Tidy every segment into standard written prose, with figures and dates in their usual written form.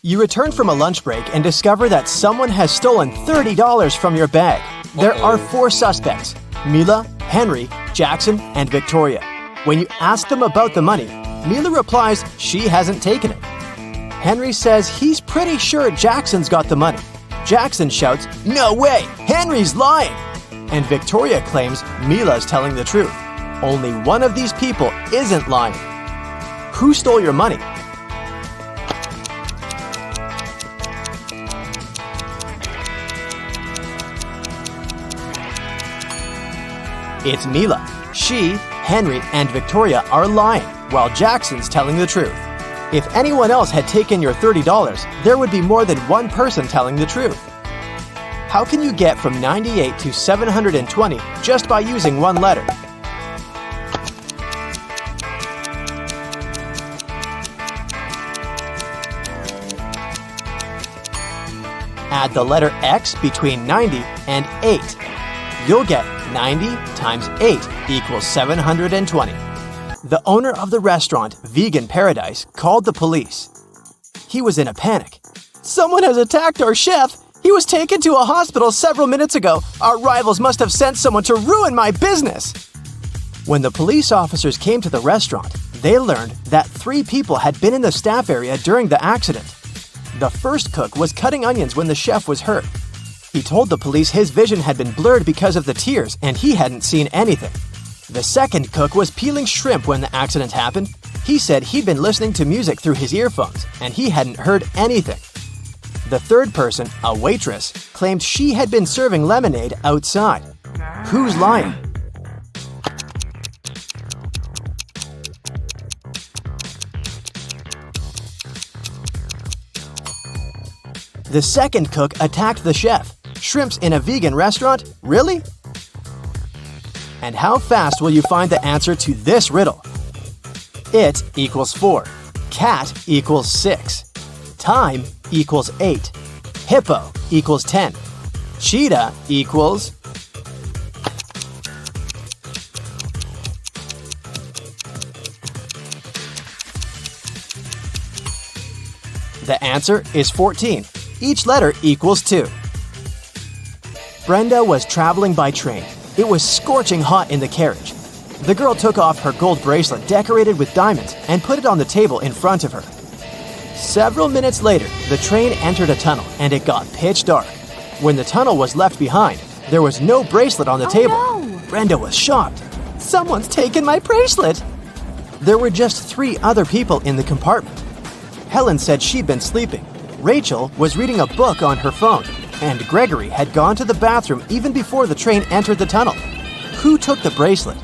You return from a lunch break and discover that someone has stolen $30 from your bag. There are 4 suspects: Mila, Henry, Jackson, and Victoria. When you ask them about the money, Mila replies she hasn't taken it. Henry says he's pretty sure Jackson's got the money. Jackson shouts, "No way! Henry's lying!" And Victoria claims Mila's telling the truth. Only one of these people isn't lying. Who stole your money? It's Mila. She, Henry, and Victoria are lying, while Jackson's telling the truth. If anyone else had taken your $30, there would be more than one person telling the truth. How can you get from 98 to 720 just by using one letter? Add the letter X between 90 and 8. You'll get 90 times 8 equals 720. The owner of the restaurant, Vegan Paradise, called the police. He was in a panic. "Someone has attacked our chef! He was taken to a hospital several minutes ago. Our rivals must have sent someone to ruin my business!" When the police officers came to the restaurant, they learned that 3 people had been in the staff area during the accident. The first cook was cutting onions when the chef was hurt. He told the police his vision had been blurred because of the tears and he hadn't seen anything. The second cook was peeling shrimp when the accident happened. He said he'd been listening to music through his earphones and he hadn't heard anything. The third person, a waitress, claimed she had been serving lemonade outside. Who's lying? The second cook attacked the chef. Shrimps in a vegan restaurant? Really? And how fast will you find the answer to this riddle? It equals 4. Cat equals 6. Time equals 8. Hippo equals 10. Cheetah equals... The answer is 14. Each letter equals 2. Brenda was traveling by train. It was scorching hot in the carriage. The girl took off her gold bracelet decorated with diamonds and put it on the table in front of her. Several minutes later, the train entered a tunnel and it got pitch dark. When the tunnel was left behind, there was no bracelet on the table. No. Brenda was shocked. "Someone's taken my bracelet!" There were just 3 other people in the compartment. Helen said she'd been sleeping. Rachel was reading a book on her phone, and Gregory had gone to the bathroom even before the train entered the tunnel. Who took the bracelet?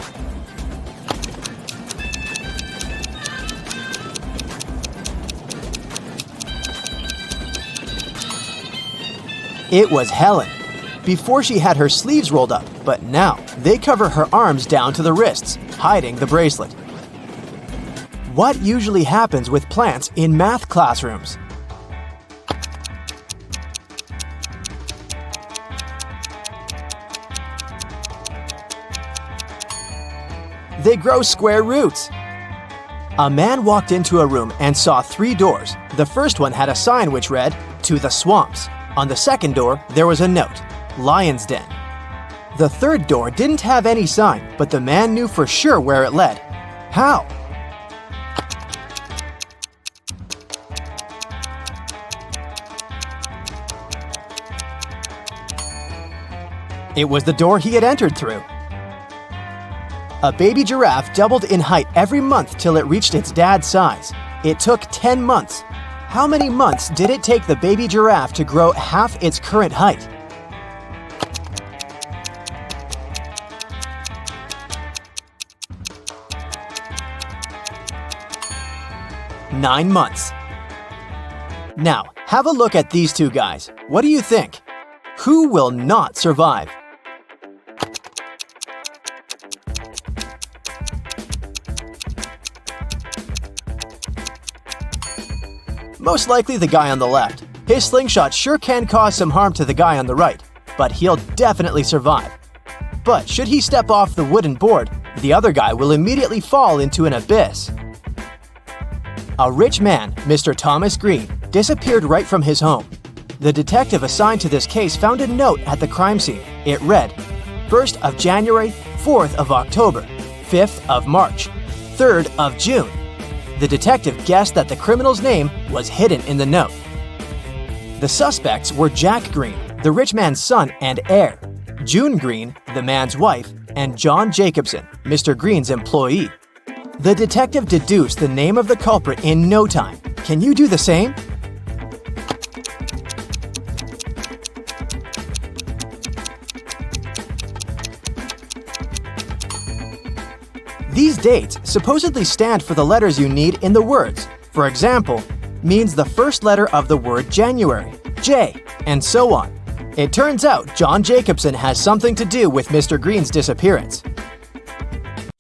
It was Helen. Before she had her sleeves rolled up, but now they cover her arms down to the wrists, hiding the bracelet. What usually happens with plants in math classrooms? They grow square roots. A man walked into a room and saw 3 doors. The first one had a sign which read, "To the swamps." On the second door, there was a note, "Lion's Den." The third door didn't have any sign, but the man knew for sure where it led. How? It was the door he had entered through. A baby giraffe doubled in height every month till it reached its dad's size. It took 10 months. How many months did it take the baby giraffe to grow half its current height? Nine months. Now, have a look at these 2 guys. What do you think? Who will not survive? Most likely the guy on the left. His slingshot sure can cause some harm to the guy on the right, but he'll definitely survive. But should he step off the wooden board, the other guy will immediately fall into an abyss. A rich man, Mr. Thomas Green, disappeared right from his home. The detective assigned to this case found a note at the crime scene. It read, 1st of January, 4th of October, 5th of March, 3rd of June. The detective guessed that the criminal's name was hidden in the note. The suspects were Jack Green, the rich man's son and heir, June Green, the man's wife, and John Jacobson, Mr. Green's employee. The detective deduced the name of the culprit in no time. Can you do the same? These dates supposedly stand for the letters you need in the words. For example, means the first letter of the word January, J, and so on. It turns out John Jacobson has something to do with Mr. Green's disappearance.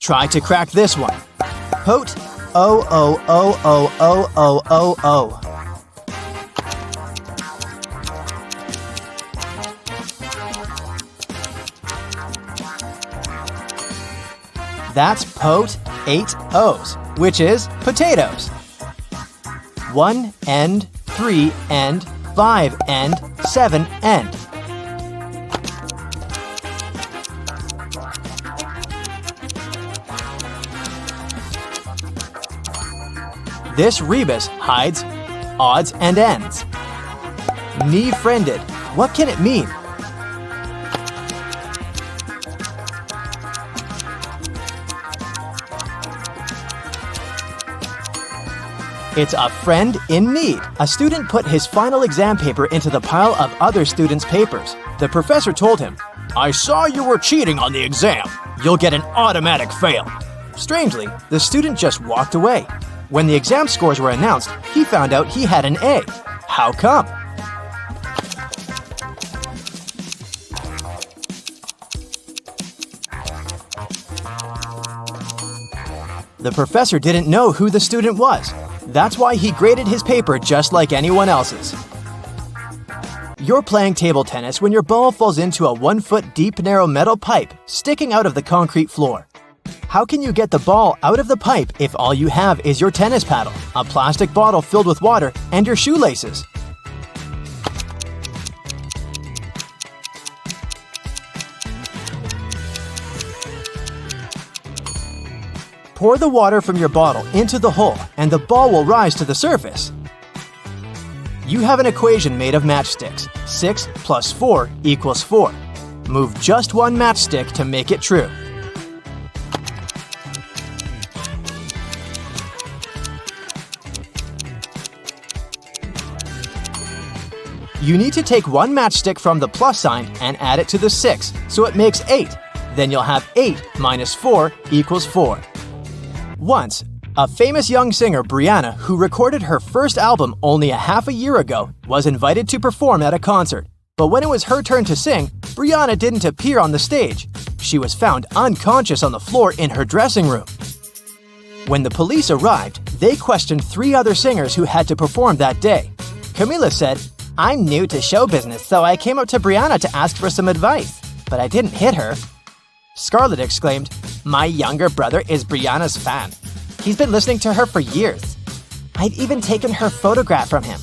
Try to crack this one. Pote O. That's pote 8 O's, which is potatoes. 1 end, 3 end, 5 end, 7 end. This rebus hides odds and ends. Knee-friended. What can it mean? It's a friend in need. A student put his final exam paper into the pile of other students' papers. The professor told him, "I saw you were cheating on the exam. You'll get an automatic fail." Strangely, the student just walked away. When the exam scores were announced, he found out he had an A. How come? The professor didn't know who the student was. That's why he graded his paper just like anyone else's. You're playing table tennis when your ball falls into a 1-foot deep narrow metal pipe sticking out of the concrete floor. How can you get the ball out of the pipe if all you have is your tennis paddle, a plastic bottle filled with water, and your shoelaces? Pour the water from your bottle into the hole and the ball will rise to the surface. You have an equation made of matchsticks. 6 plus 4 equals 4. Move just one matchstick to make it true. You need to take one matchstick from the plus sign and add it to the 6, so it makes 8. Then you'll have 8 minus 4 equals 4. Once, a famous young singer, Brianna, who recorded her first album only a half a year ago, was invited to perform at a concert. But when it was her turn to sing, Brianna didn't appear on the stage. She was found unconscious on the floor in her dressing room. When the police arrived, they questioned 3 other singers who had to perform that day. Camila said, "I'm new to show business, so I came up to Brianna to ask for some advice, but I didn't hit her." Scarlett exclaimed, "My younger brother is Brianna's fan. He's been listening to her for years. I'd even taken her photograph from him."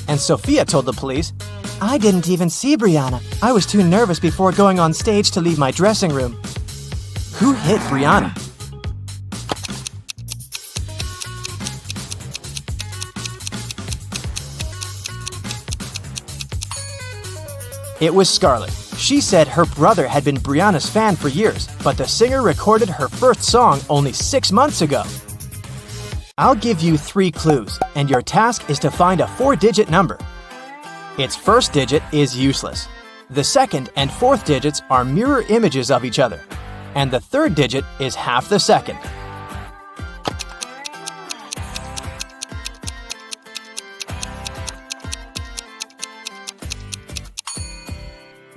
And Sophia told the police, "I didn't even see Brianna. I was too nervous before going on stage to leave my dressing room." Who hit Brianna? It was Scarlett. She said her brother had been Brianna's fan for years, but the singer recorded her first song only 6 months ago. I'll give you 3 clues, and your task is to find a 4-digit number. Its first digit is useless. The second and fourth digits are mirror images of each other, and the third digit is half the second.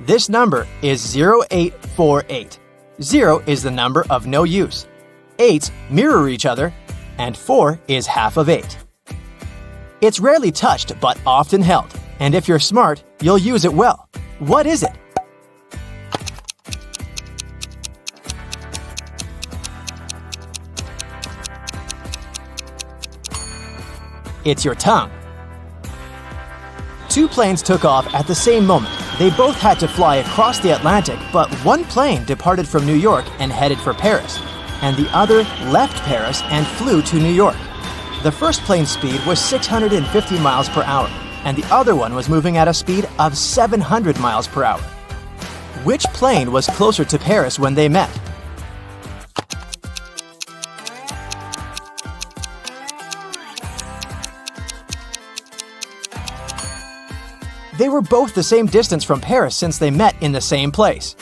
This number is 0848. 0 is the number of no use. 8s mirror each other, and 4 is half of 8. It's rarely touched but often held, and if you're smart, you'll use it well. What is it? It's your tongue. Two planes took off at the same moment. They both had to fly across the Atlantic, but one plane departed from New York and headed for Paris, and the other left Paris and flew to New York. The first plane's speed was 650 miles per hour, and the other one was moving at a speed of 700 miles per hour. Which plane was closer to Paris when they met? They were both the same distance from Paris since they met in the same place.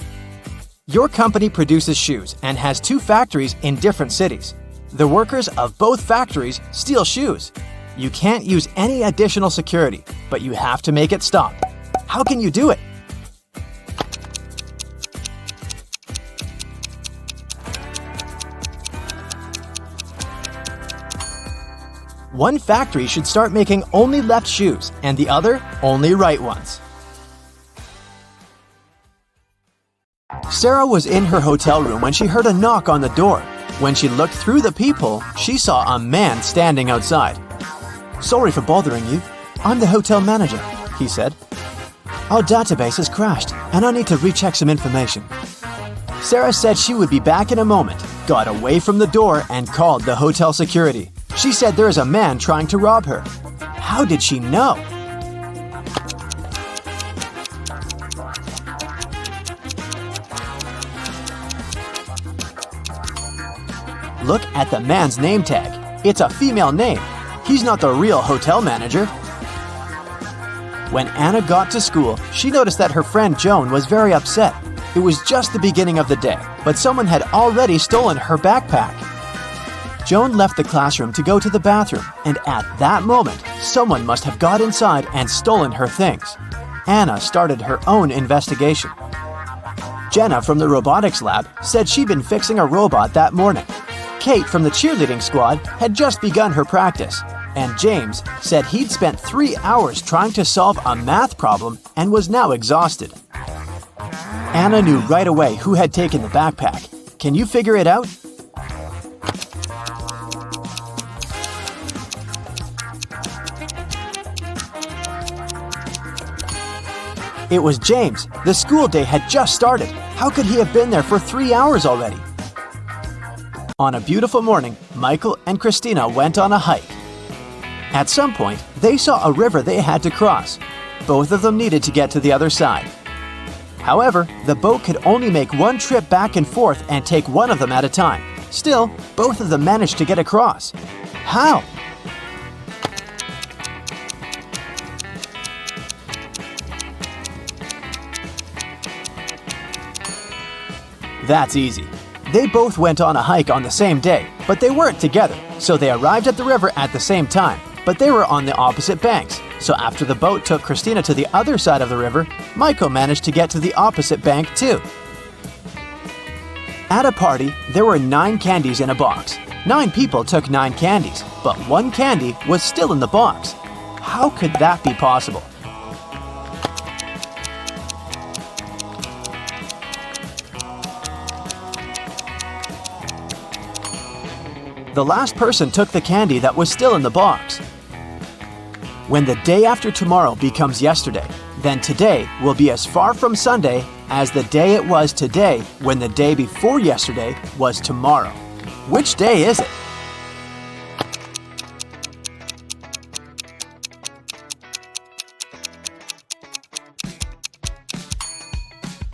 Your company produces shoes and has two factories in different cities. The workers of both factories steal shoes. You can't use any additional security, but you have to make it stop. How can you do it? One factory should start making only left shoes and the other only right ones. Sarah was in her hotel room when she heard a knock on the door. When she looked through the peephole, she saw a man standing outside. "Sorry for bothering you. I'm the hotel manager," he said. "Our database has crashed and I need to recheck some information." Sarah said she would be back in a moment, got away from the door and called the hotel security. She said there is a man trying to rob her. How did she know? Look at the man's name tag. It's a female name. He's not the real hotel manager. When Anna got to school, she noticed that her friend Joan was very upset. It was just the beginning of the day, but someone had already stolen her backpack. Joan left the classroom to go to the bathroom, and at that moment, someone must have got inside and stolen her things. Anna started her own investigation. Jenna from the robotics lab said she'd been fixing a robot that morning. Kate from the cheerleading squad had just begun her practice, and James said he'd spent 3 hours trying to solve a math problem and was now exhausted. Anna knew right away who had taken the backpack. Can you figure it out? It was James. The school day had just started. How could he have been there for 3 hours already? On a beautiful morning, Michael and Christina went on a hike. At some point, they saw a river they had to cross. Both of them needed to get to the other side. However, the boat could only make one trip back and forth and take one of them at a time. Still, both of them managed to get across. How? That's easy. They both went on a hike on the same day, but they weren't together, so they arrived at the river at the same time, but they were on the opposite banks. So after the boat took Christina to the other side of the river, Michael managed to get to the opposite bank too. At a party, there were 9 candies in a box. 9 people took 9 candies, but 1 candy was still in the box. How could that be possible? The last person took the candy that was still in the box. When the day after tomorrow becomes yesterday, then today will be as far from Sunday as the day it was today when the day before yesterday was tomorrow. Which day is it?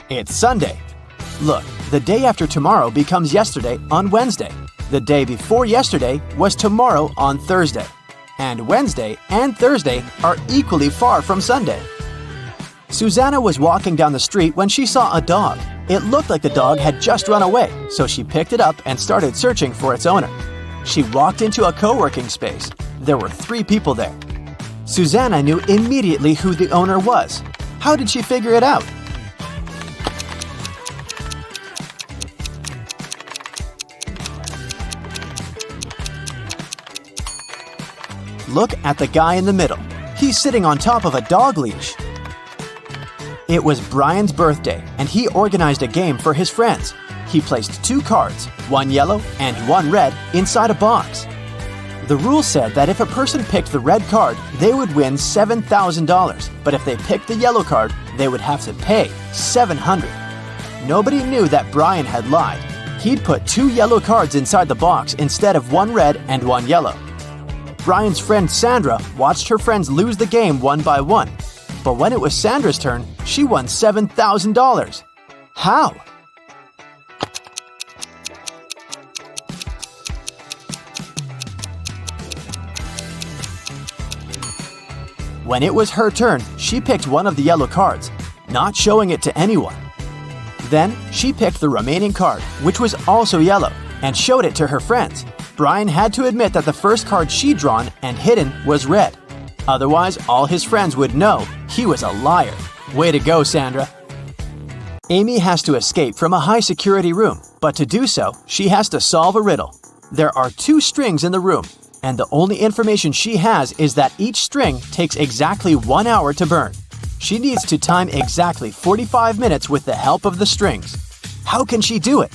It's Sunday. Look, the day after tomorrow becomes yesterday on Wednesday. The day before yesterday was tomorrow on Thursday. And Wednesday and Thursday are equally far from Sunday. Susanna was walking down the street when she saw a dog. It looked like the dog had just run away, so she picked it up and started searching for its owner. She walked into a co-working space. There were 3 people there. Susanna knew immediately who the owner was. How did she figure it out? Look at the guy in the middle. He's sitting on top of a dog leash. It was Brian's birthday, and he organized a game for his friends. He placed 2 cards, one yellow and one red, inside a box. The rule said that if a person picked the red card, they would win $7,000, but if they picked the yellow card, they would have to pay $700. Nobody knew that Brian had lied. He'd put 2 yellow cards inside the box instead of 1 red and 1 yellow. Brian's friend Sandra watched her friends lose the game one by one. But when it was Sandra's turn, she won $7,000. How? When it was her turn, she picked one of the yellow cards, not showing it to anyone. Then, she picked the remaining card, which was also yellow, and showed it to her friends. Brian had to admit that the first card she'd drawn and hidden was red. Otherwise, all his friends would know he was a liar. Way to go, Sandra. Amy has to escape from a high-security room, but to do so, she has to solve a riddle. There are 2 strings in the room, and the only information she has is that each string takes exactly 1 hour to burn. She needs to time exactly 45 minutes with the help of the strings. How can she do it?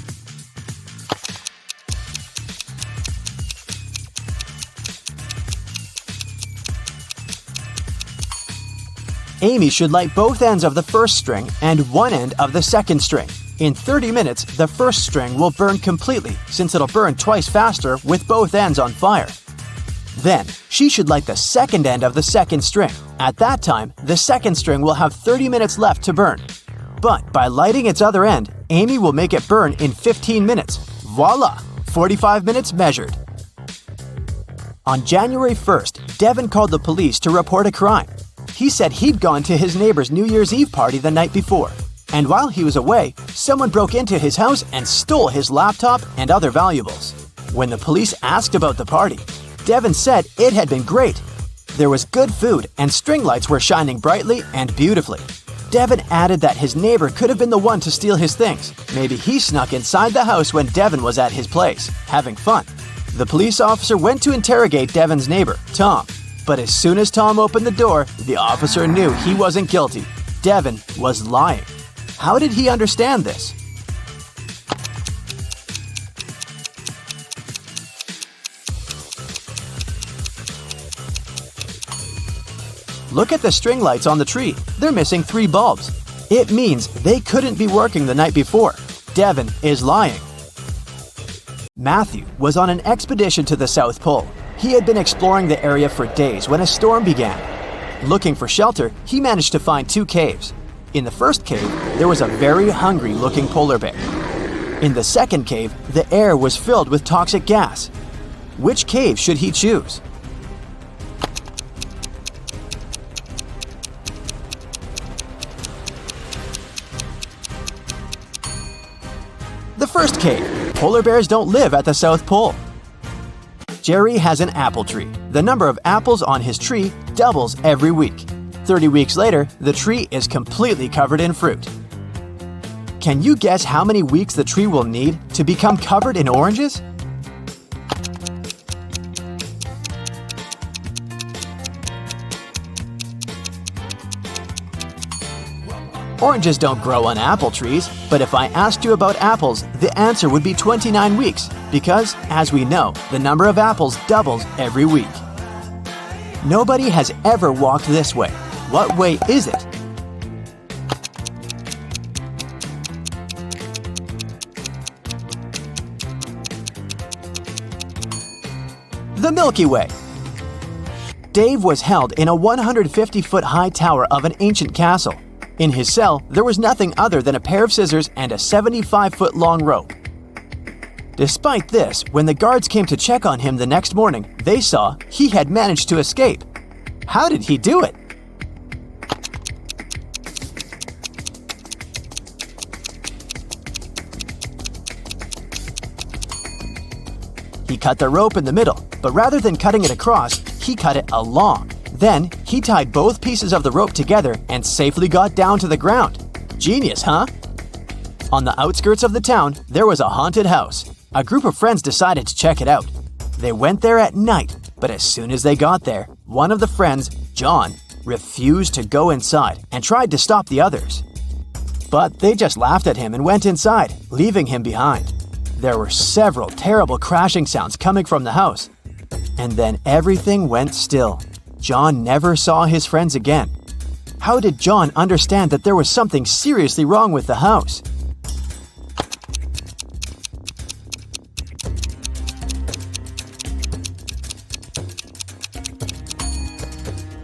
Amy should light both ends of the first string and one end of the second string. In 30 minutes, the first string will burn completely since it'll burn twice faster with both ends on fire. Then, she should light the second end of the second string. At that time, the second string will have 30 minutes left to burn. But by lighting its other end, Amy will make it burn in 15 minutes. Voila! 45 minutes measured. On January 1st, Devin called the police to report a crime. He said he'd gone to his neighbor's New Year's Eve party the night before. And while he was away, someone broke into his house and stole his laptop and other valuables. When the police asked about the party, Devin said it had been great. There was good food and string lights were shining brightly and beautifully. Devin added that his neighbor could have been the one to steal his things. Maybe he snuck inside the house when Devin was at his place, having fun. The police officer went to interrogate Devin's neighbor, Tom. But as soon as Tom opened the door, the officer knew he wasn't guilty. Devin was lying. How did he understand this? Look at the string lights on the tree. They're missing 3 bulbs. It means they couldn't be working the night before. Devin is lying. Matthew was on an expedition to the South Pole. He had been exploring the area for days when a storm began. Looking for shelter, he managed to find 2 caves. In the first cave, there was a very hungry-looking polar bear. In the second cave, the air was filled with toxic gas. Which cave should he choose? The first cave. Polar bears don't live at the South Pole. Jerry has an apple tree. The number of apples on his tree doubles every week. 30 weeks later, the tree is completely covered in fruit. Can you guess how many weeks the tree will need to become covered in oranges? Oranges don't grow on apple trees, but if I asked you about apples, the answer would be 29 weeks, because, as we know, the number of apples doubles every week. Nobody has ever walked this way. What way is it? The Milky Way. Dave was held in a 150-foot high tower of an ancient castle. In his cell, there was nothing other than a pair of scissors and a 75-foot long rope. Despite this, when the guards came to check on him the next morning, they saw he had managed to escape. How did he do it? He cut the rope in the middle, but rather than cutting it across, he cut it along. Then, he tied both pieces of the rope together and safely got down to the ground. Genius, huh? On the outskirts of the town, there was a haunted house. A group of friends decided to check it out. They went there at night, but as soon as they got there, one of the friends, John, refused to go inside and tried to stop the others. But they just laughed at him and went inside, leaving him behind. There were several terrible crashing sounds coming from the house. And then everything went still. John never saw his friends again. How did John understand that there was something seriously wrong with the house?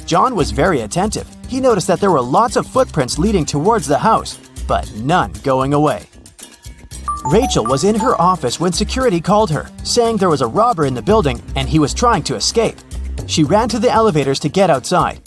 John was very attentive. He noticed that there were lots of footprints leading towards the house, but none going away. Rachel was in her office when security called her, saying there was a robber in the building and he was trying to escape. She ran to the elevators to get outside.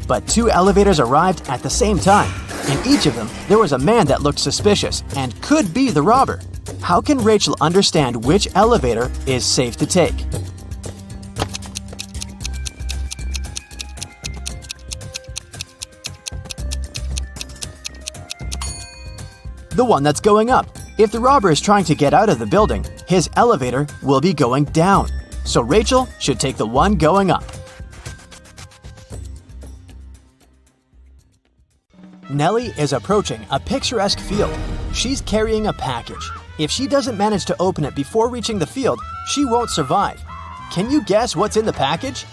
But two elevators arrived at the same time. In each of them, there was a man that looked suspicious and could be the robber. How can Rachel understand which elevator is safe to take? The one that's going up. If the robber is trying to get out of the building, his elevator will be going down. So Rachel should take the one going up. Nellie is approaching a picturesque field. She's carrying a package. If she doesn't manage to open it before reaching the field, she won't survive. Can you guess what's in the package?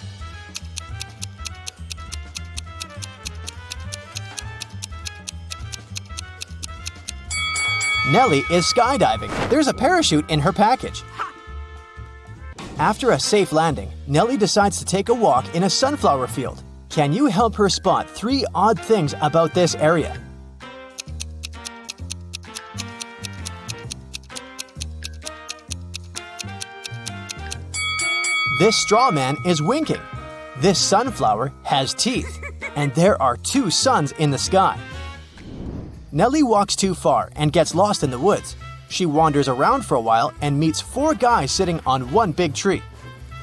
Nellie is skydiving. There's a parachute in her package. After a safe landing, Nellie decides to take a walk in a sunflower field. Can you help her spot 3 odd things about this area? This straw man is winking. This sunflower has teeth. And there are 2 suns in the sky. Nellie walks too far and gets lost in the woods. She wanders around for a while and meets 4 guys sitting on one big tree.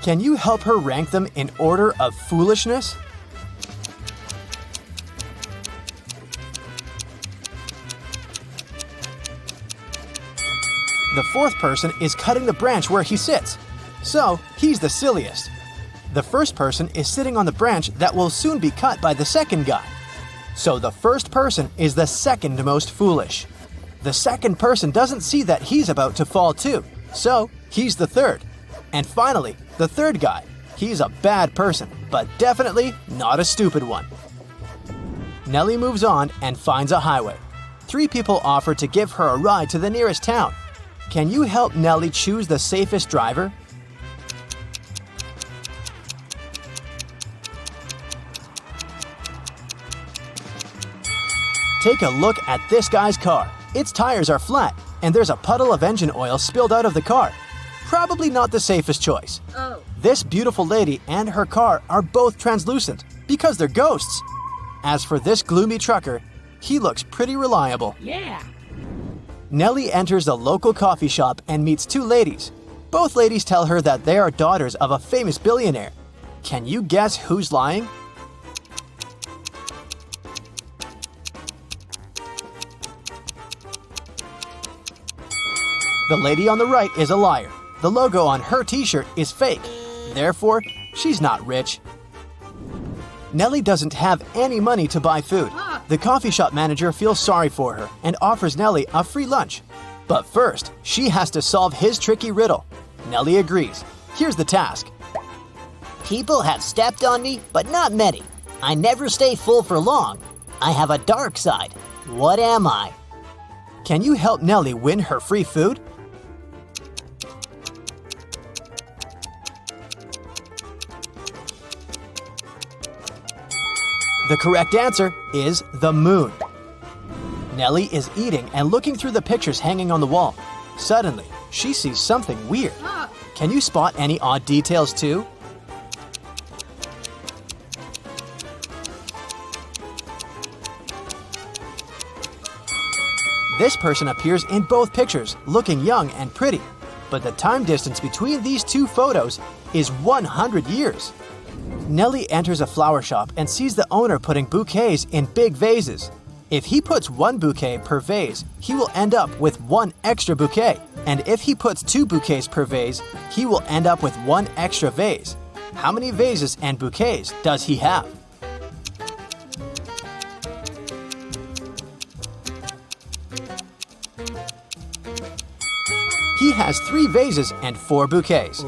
Can you help her rank them in order of foolishness? The 4th person is cutting the branch where he sits. So, he's the silliest. The first person is sitting on the branch that will soon be cut by the second guy. So the first person is the second most foolish. The second person doesn't see that he's about to fall too, so he's the third. And finally, the third guy. He's a bad person, but definitely not a stupid one. Nellie moves on and finds a highway. 3 people offer to give her a ride to the nearest town. Can you help Nellie choose the safest driver? Take a look at this guy's car. Its tires are flat, and there's a puddle of engine oil spilled out of the car. Probably not the safest choice. Oh. This beautiful lady and her car are both translucent because they're ghosts. As for this gloomy trucker, he looks pretty reliable. Yeah. Nellie enters a local coffee shop and meets 2 ladies. Both ladies tell her that they are daughters of a famous billionaire. Can you guess who's lying? The lady on the right is a liar. The logo on her t-shirt is fake. Therefore, she's not rich. Nellie doesn't have any money to buy food. The coffee shop manager feels sorry for her and offers Nellie a free lunch. But first, she has to solve his tricky riddle. Nellie agrees. Here's the task. People have stepped on me, but not many. I never stay full for long. I have a dark side. What am I? Can you help Nellie win her free food? The correct answer is the moon. Nellie is eating and looking through the pictures hanging on the wall. Suddenly, she sees something weird. Can you spot any odd details too? This person appears in both pictures, looking young and pretty. But the time distance between these 2 photos is 100 years. Nellie enters a flower shop and sees the owner putting bouquets in big vases. If he puts 1 bouquet per vase, he will end up with 1 extra bouquet. And if he puts 2 bouquets per vase, he will end up with 1 extra vase. How many vases and bouquets does he have? has 3 vases and 4 bouquets.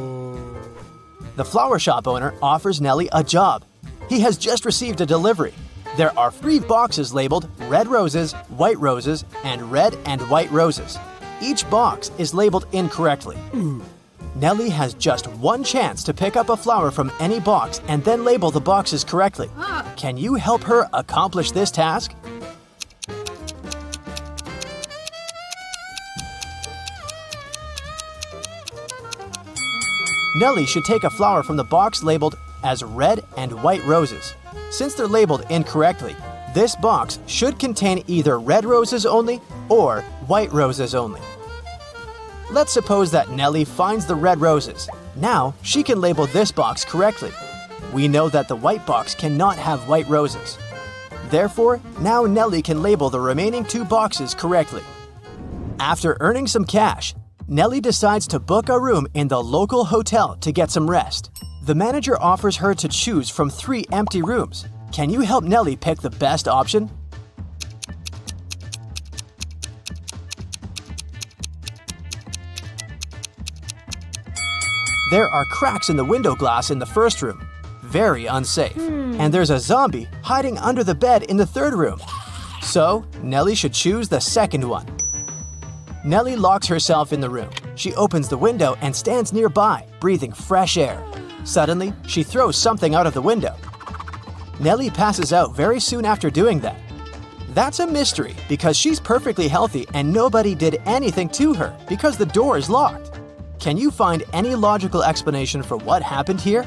The flower shop owner offers Nellie a job. He has just received a delivery. There are 3 boxes labeled red roses, white roses, and red and white roses. Each box is labeled incorrectly. Nellie has just 1 chance to pick up a flower from any box and then label the boxes correctly. Can you help her accomplish this task? Nellie should take a flower from the box labeled as red and white roses. Since they're labeled incorrectly, this box should contain either red roses only or white roses only. Let's suppose that Nellie finds the red roses. Now she can label this box correctly. We know that the white box cannot have white roses. Therefore, now Nellie can label the remaining 2 boxes correctly. After earning some cash, Nellie decides to book a room in the local hotel to get some rest. The manager offers her to choose from 3 empty rooms. Can you help Nellie pick the best option? There are cracks in the window glass in the first room. Very unsafe. And there's a zombie hiding under the bed in the 3rd room. So, Nellie should choose the second one. Nellie locks herself in the room. She opens the window and stands nearby, breathing fresh air. Suddenly, she throws something out of the window. Nellie passes out very soon after doing that. That's a mystery because she's perfectly healthy and nobody did anything to her because the door is locked. Can you find any logical explanation for what happened here?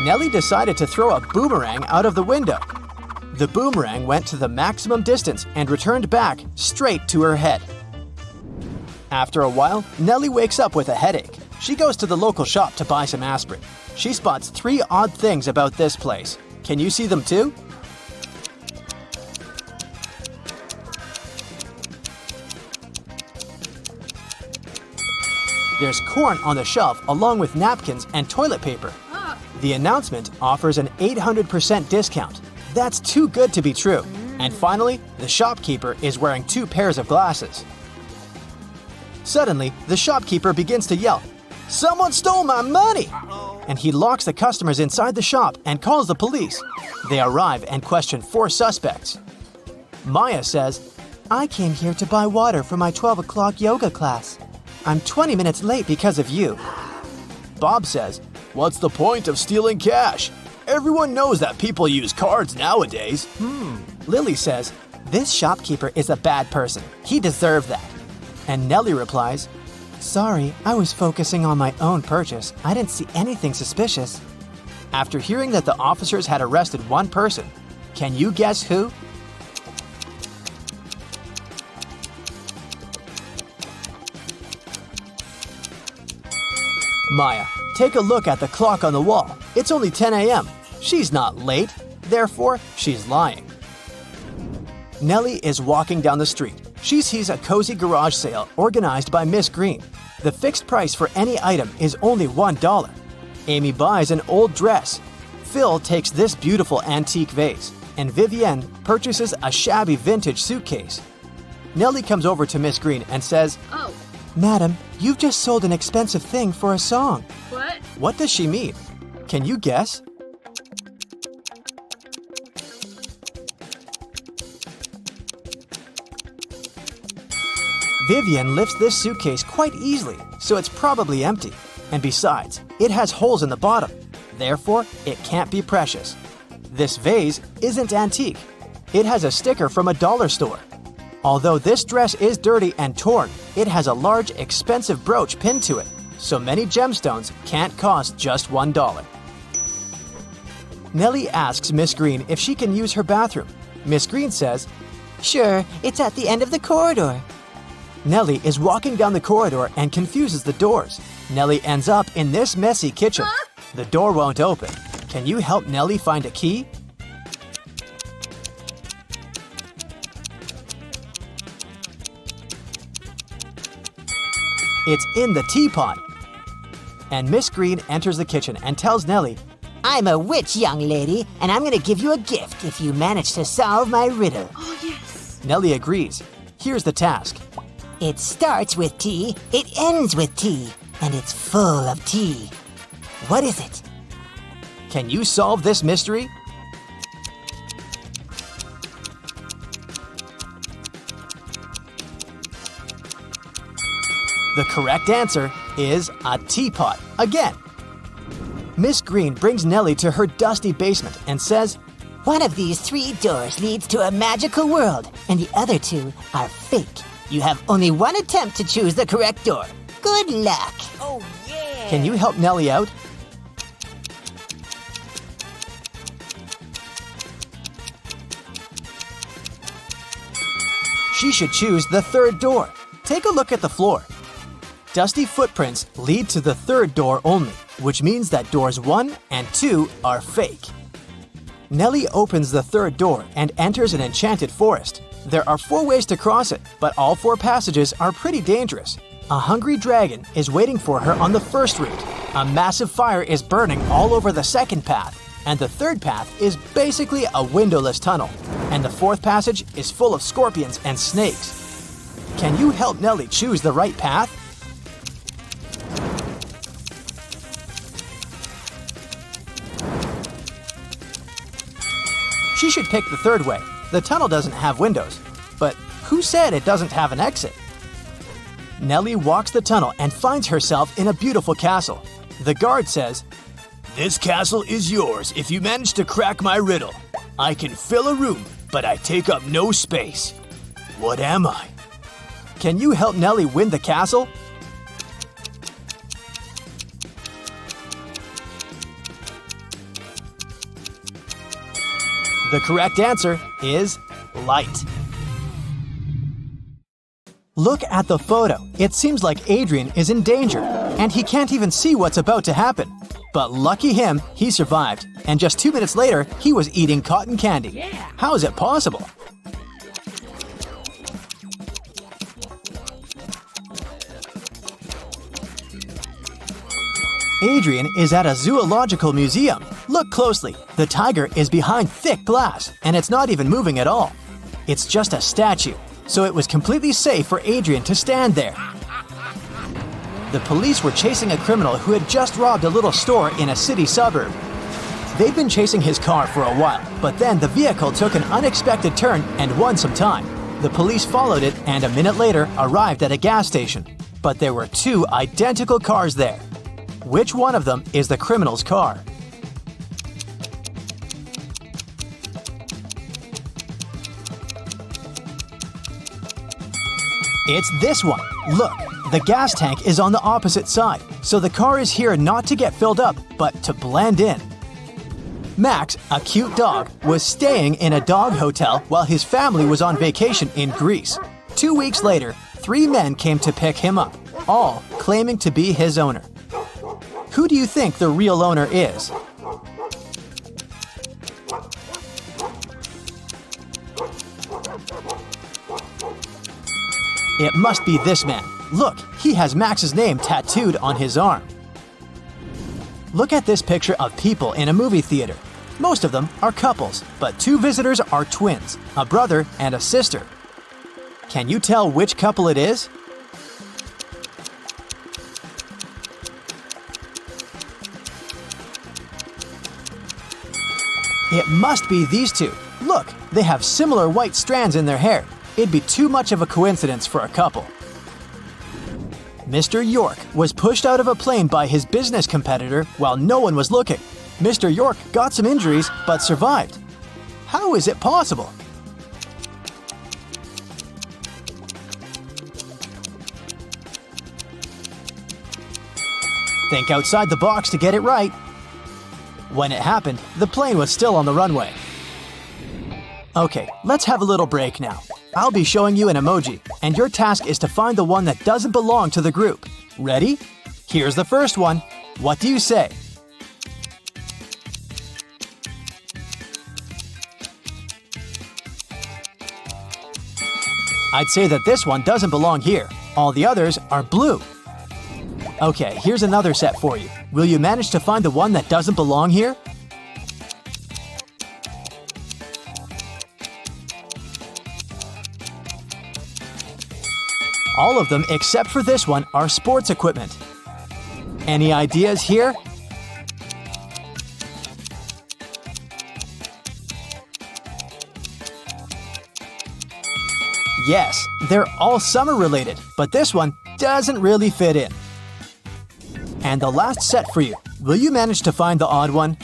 Nellie decided to throw a boomerang out of the window. The boomerang went to the maximum distance and returned back straight to her head. After a while, Nellie wakes up with a headache. She goes to the local shop to buy some aspirin. She spots 3 odd things about this place. Can you see them too? There's corn on the shelf along with napkins and toilet paper. The announcement offers an 800% discount. That's too good to be true. And finally, the shopkeeper is wearing 2 pairs of glasses. Suddenly, the shopkeeper begins to yell, "Someone stole my money!" And he locks the customers inside the shop and calls the police. They arrive and question 4 suspects. Maya says, "I came here to buy water for my 12 o'clock yoga class. I'm 20 minutes late because of you." Bob says, "What's the point of stealing cash? Everyone knows that people use cards nowadays." Lily says, "This shopkeeper is a bad person. He deserved that." And Nellie replies, "Sorry, I was focusing on my own purchase. I didn't see anything suspicious." After hearing that the officers had arrested 1 person, can you guess who? Maya, take a look at the clock on the wall. It's only 10 a.m. She's not late, therefore she's lying. Nellie is walking down the street. She sees a cozy garage sale organized by Miss Green. The fixed price for any item is only $1. Amy buys an old dress. Phil takes this beautiful antique vase, and Vivienne purchases a shabby vintage suitcase. Nellie comes over to Miss Green and says, "Oh, "Madam, you've just sold an expensive thing for a song." what?" What does she mean? Can you guess? Vivienne lifts this suitcase quite easily, so it's probably empty. And besides, it has holes in the bottom. Therefore, it can't be precious. This vase isn't antique. It has a sticker from a dollar store. Although this dress is dirty and torn, it has a large, expensive brooch pinned to it, so many gemstones can't cost just $1. Nellie asks Miss Green if she can use her bathroom. Miss Green says, "Sure, it's at the end of the corridor." Nellie is walking down the corridor and confuses the doors. Nellie ends up in this messy kitchen. The door won't open. Can you help Nellie find a key? It's in the teapot. And Miss Green enters the kitchen and tells Nellie, I'm a witch, young lady, and I'm gonna give you a gift if you manage to solve my riddle. Oh, yes. Nellie agrees. Here's the task. It starts with T, it ends with T, and it's full of tea. What is it? Can you solve this mystery? The correct answer is a teapot again. Miss Green brings Nellie to her dusty basement and says, One of these 3 doors leads to a magical world, and the other 2 are fake. You have only one attempt to choose the correct door. Good luck. Oh, yeah. Can you help Nellie out? She should choose the 3rd door. Take a look at the floor. Dusty footprints lead to the 3rd door only, which means that doors 1 and 2 are fake. Nellie opens the 3rd door and enters an enchanted forest. There are 4 ways to cross it, but all 4 passages are pretty dangerous. A hungry dragon is waiting for her on the first route. A massive fire is burning all over the 2nd path, and the 3rd path is basically a windowless tunnel. And the 4th passage is full of scorpions and snakes. Can you help Nellie choose the right path? She should pick the 3rd way. The tunnel doesn't have windows. But who said it doesn't have an exit? Nellie walks the tunnel and finds herself in a beautiful castle. The guard says, "This castle is yours if you manage to crack my riddle. I can fill a room, but I take up no space. What am I?" Can you help Nellie win the castle? The correct answer is light. Look at the photo. It seems like Adrian is in danger, and he can't even see what's about to happen. But lucky him, he survived, and just 2 minutes later, he was eating cotton candy. How is it possible? Adrian is at a zoological museum. Look closely. The tiger is behind thick glass, and it's not even moving at all. It's just a statue, so it was completely safe for Adrian to stand there. The police were chasing a criminal who had just robbed a little store in a city suburb. They'd been chasing his car for a while, but then the vehicle took an unexpected turn and won some time. The police followed it and a minute later arrived at a gas station. But there were 2 identical cars there. Which one of them is the criminal's car? It's this one. Look, the gas tank is on the opposite side, so the car is here not to get filled up, but to blend in. Max, a cute dog, was staying in a dog hotel while his family was on vacation in Greece. 2 weeks later, 3 men came to pick him up, all claiming to be his owner. Who do you think the real owner is? It must be this man. Look, he has Max's name tattooed on his arm. Look at this picture of people in a movie theater. Most of them are couples, but 2 visitors are twins, a brother and a sister. Can you tell which couple it is? It must be these 2. Look, they have similar white strands in their hair. It'd be too much of a coincidence for a couple. Mr. York was pushed out of a plane by his business competitor while no one was looking. Mr. York got some injuries but survived. How is it possible? Think outside the box to get it right. When it happened, the plane was still on the runway. Okay, let's have a little break now. I'll be showing you an emoji, and your task is to find the one that doesn't belong to the group. Ready? Here's the first one. What do you say? I'd say that this one doesn't belong here. All the others are blue. Okay, here's another set for you. Will you manage to find the one that doesn't belong here? All of them except for this one are sports equipment. Any ideas here? Yes, they're all summer related, but this one doesn't really fit in. And the last set for you. Will you manage to find the odd one?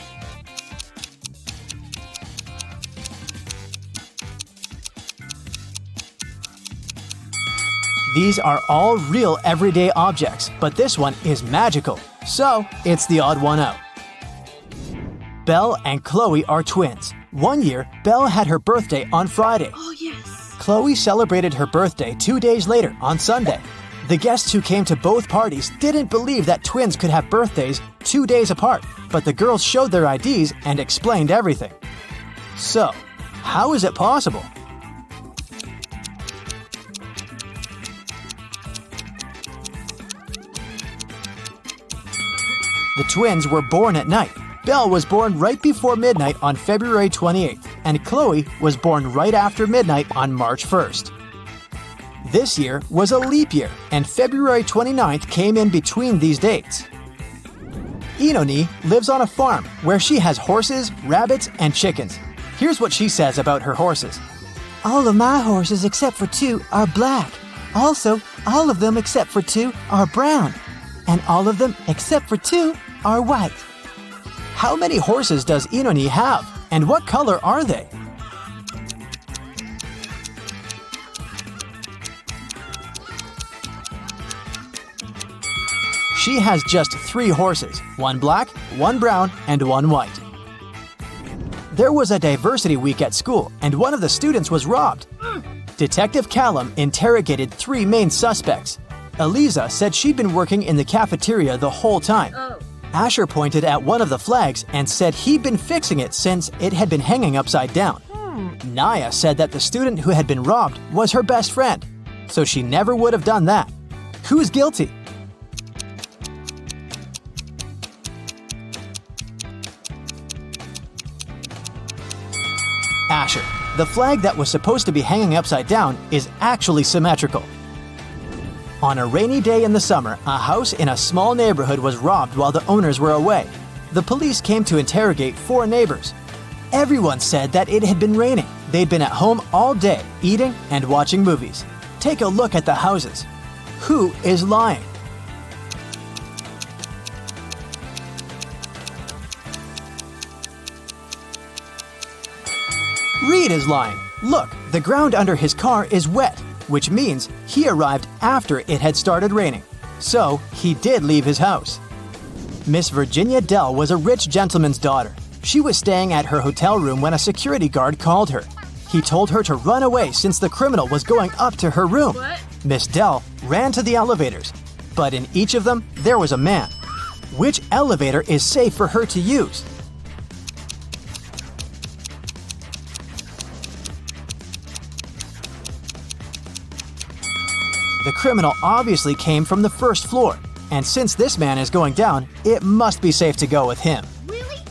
These are all real everyday objects, but this one is magical, so it's the odd one out. Belle and Chloe are twins. One year, Belle had her birthday on Friday. Oh, yes. Chloe celebrated her birthday 2 days later on Sunday. The guests who came to both parties didn't believe that twins could have birthdays 2 days apart, but the girls showed their IDs and explained everything. So, how is it possible? The twins were born at night. Belle was born right before midnight on February 28th, and Chloe was born right after midnight on March 1st. This year was a leap year, and February 29th came in between these dates. Inoni lives on a farm where she has horses, rabbits, and chickens. Here's what she says about her horses. All of my horses except for 2 are black. Also, all of them except for 2 are brown. And all of them except for 2 are white. How many horses does Inoni have, and what color are they? She has just 3 horses, 1 black, 1 brown, and 1 white. There was a diversity week at school, and one of the students was robbed. Detective Callum interrogated 3 main suspects. Eliza said she'd been working in the cafeteria the whole time. Asher pointed at one of the flags and said he'd been fixing it since it had been hanging upside down. Naya said that the student who had been robbed was her best friend, so she never would have done that. Who's guilty? Asher. The flag that was supposed to be hanging upside down is actually symmetrical. On a rainy day in the summer, a house in a small neighborhood was robbed while the owners were away. The police came to interrogate 4 neighbors. Everyone said that it had been raining. They'd been at home all day, eating and watching movies. Take a look at the houses. Who is lying? Reed is lying. Look, the ground under his car is wet, which means he arrived after it had started raining. So, he did leave his house. Miss Virginia Dell was a rich gentleman's daughter. She was staying at her hotel room when a security guard called her. He told her to run away since the criminal was going up to her room. What? Miss Dell ran to the elevators, but in each of them, there was a man. Which elevator is safe for her to use? The criminal obviously came from the first floor, and since this man is going down, it must be safe to go with him. Really?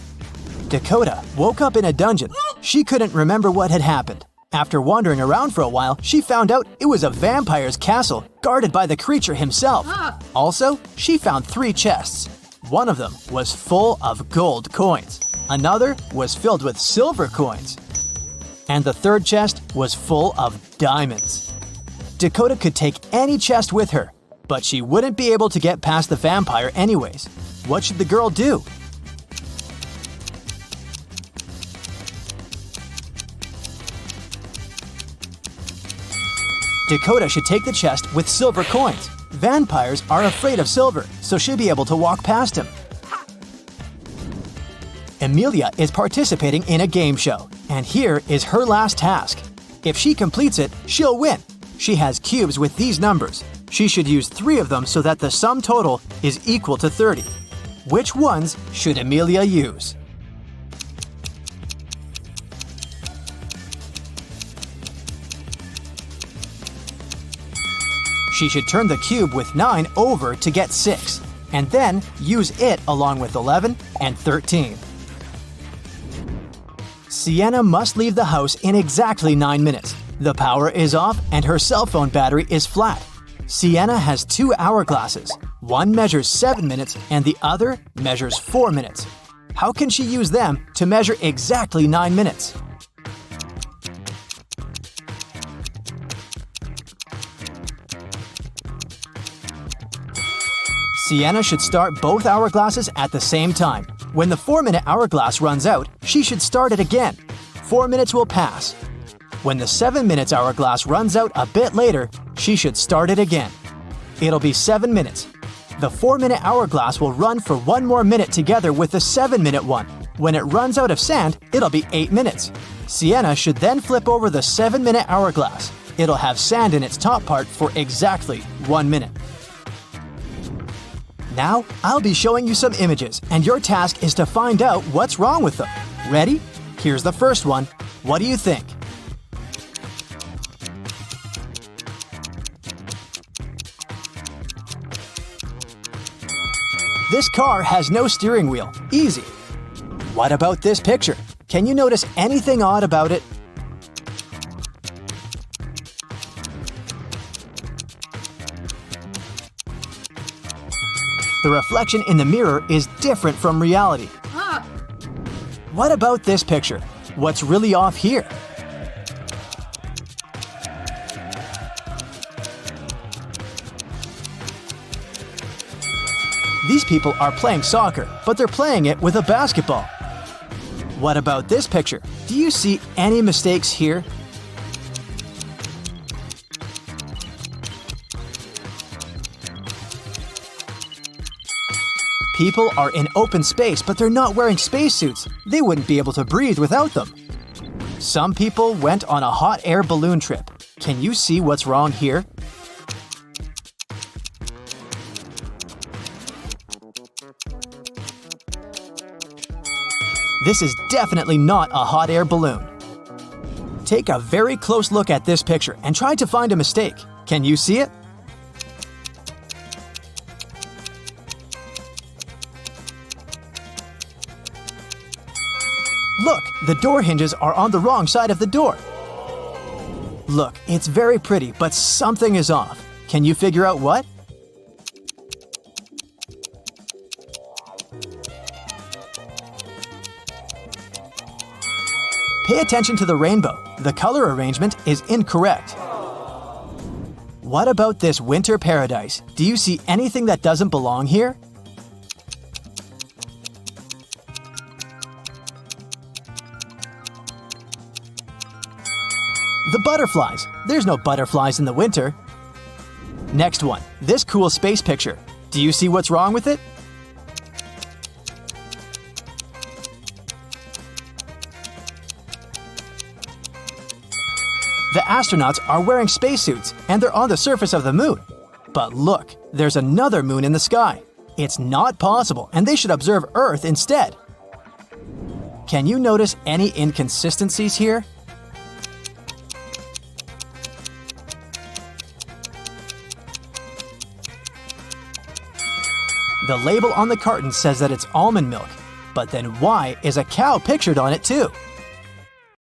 Dakota woke up in a dungeon. She couldn't remember what had happened. After wandering around for a while, she found out it was a vampire's castle guarded by the creature himself. Also, she found 3 chests. One of them was full of gold coins. Another was filled with silver coins. And the third chest was full of diamonds. Dakota could take any chest with her, but she wouldn't be able to get past the vampire anyways. What should the girl do? Dakota should take the chest with silver coins. Vampires are afraid of silver, so she'll be able to walk past him. Amelia is participating in a game show, and here is her last task. If she completes it, she'll win. She has cubes with these numbers. She should use 3 of them so that the sum total is equal to 30. Which ones should Amelia use? She should turn the cube with 9 over to get 6, and then use it along with 11 and 13. Sienna must leave the house in exactly 9 minutes. The power is off and her cell phone battery is flat. Sienna has 2 hourglasses. One measures 7 minutes and the other measures 4 minutes. How can she use them to measure exactly 9 minutes? Sienna should start both hourglasses at the same time. When the 4-minute hourglass runs out, she should start it again. 4 minutes will pass. When the 7 minutes hourglass runs out a bit later, she should start it again. It'll be 7 minutes. The 4-minute hourglass will run for 1 more minute together with the 7-minute one. When it runs out of sand, it'll be 8 minutes. Sienna should then flip over the 7-minute hourglass. It'll have sand in its top part for exactly 1 minute. Now, I'll be showing you some images, and your task is to find out what's wrong with them. Ready? Here's the first one. What do you think? This car has no steering wheel. Easy. What about this picture? Can you notice anything odd about it? The reflection in the mirror is different from reality. What about this picture? What's really off here? These people are playing soccer, but they're playing it with a basketball. What about this picture? Do you see any mistakes here? People are in open space, but they're not wearing spacesuits. They wouldn't be able to breathe without them. Some people went on a hot air balloon trip. Can you see what's wrong here? This is definitely not a hot air balloon. Take a very close look at this picture and try to find a mistake. Can you see it? Look, the door hinges are on the wrong side of the door. Look, it's very pretty, but something is off. Can you figure out what? Pay attention to the rainbow. The color arrangement is incorrect. What about this winter paradise? Do you see anything that doesn't belong here? The butterflies. There's no butterflies in the winter. Next one. This cool space picture. Do you see what's wrong with it? The astronauts are wearing spacesuits and they're on the surface of the moon. But look, there's another moon in the sky. It's not possible, and they should observe Earth instead. Can you notice any inconsistencies here? The label on the carton says that it's almond milk, but then why is a cow pictured on it too?